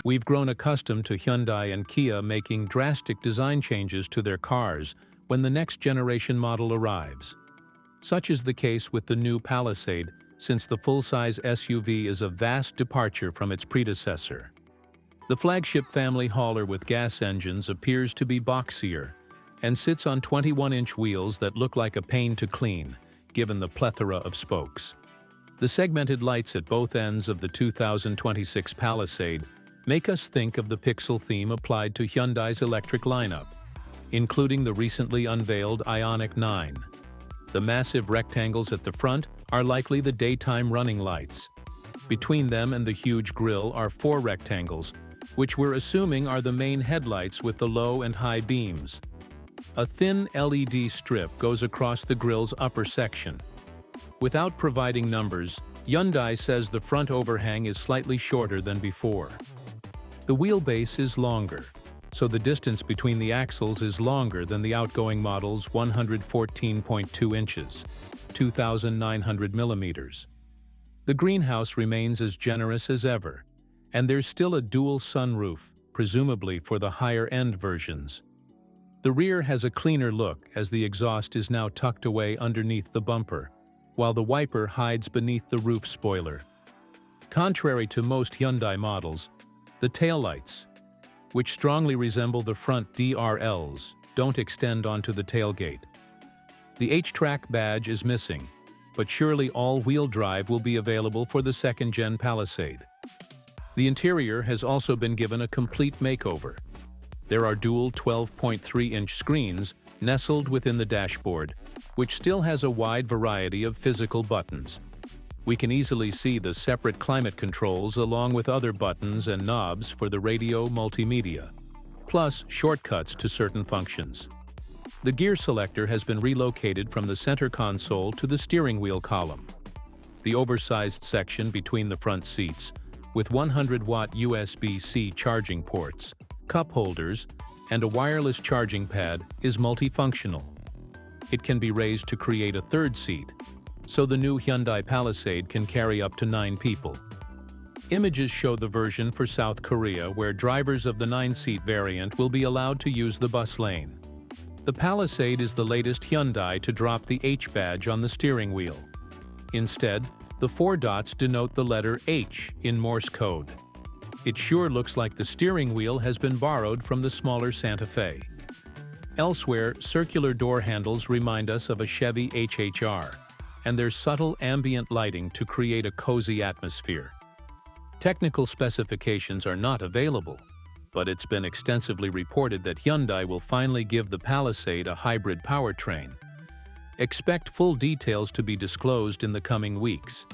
We've grown accustomed to Hyundai and Kia making drastic design changes to their cars when the next generation model arrives. Such is the case with the new Palisade, since the full-size SUV is a vast departure from its predecessor. The flagship family hauler with gas engines appears to be boxier and sits on 21-inch wheels that look like a pain to clean, given the plethora of spokes. The segmented lights at both ends of the 2026 Palisade make us think of the pixel theme applied to Hyundai's electric lineup, including the recently unveiled Ioniq 9. The massive rectangles at the front are likely the daytime running lights. Between them and the huge grille are 4 rectangles, which we're assuming are the main headlights with the low and high beams. A thin LED strip goes across the grille's upper section. Without providing numbers, Hyundai says the front overhang is slightly shorter than before. The wheelbase is longer, so the distance between the axles is longer than the outgoing model's 114.2 inches, 2,900 millimeters. The greenhouse remains as generous as ever, and there's still a dual sunroof, presumably for the higher-end versions. The rear has a cleaner look as the exhaust is now tucked away underneath the bumper, while the wiper hides beneath the roof spoiler. Contrary to most Hyundai models, the taillights, which strongly resemble the front DRLs, don't extend onto the tailgate. The H-Track badge is missing, but surely all-wheel drive will be available for the second-gen Palisade. The interior has also been given a complete makeover. There are dual 12.3-inch screens nestled within the dashboard, which still has a wide variety of physical buttons. We can easily see the separate climate controls along with other buttons and knobs for the radio multimedia, plus shortcuts to certain functions. The gear selector has been relocated from the center console to the steering wheel column. The oversized section between the front seats, with 100-watt USB-C charging ports, cup holders, and a wireless charging pad, is multifunctional. It can be raised to create a third seat, so the new Hyundai Palisade can carry up to 9 people. Images show the version for South Korea, where drivers of the 9-seat variant will be allowed to use the bus lane. The Palisade is the latest Hyundai to drop the H badge on the steering wheel. Instead, the 4 dots denote the letter H in Morse code. It sure looks like the steering wheel has been borrowed from the smaller Santa Fe. Elsewhere, circular door handles remind us of a Chevy HHR, and there's subtle ambient lighting to create a cozy atmosphere. Technical specifications are not available, but it's been extensively reported that Hyundai will finally give the Palisade a hybrid powertrain. Expect full details to be disclosed in the coming weeks.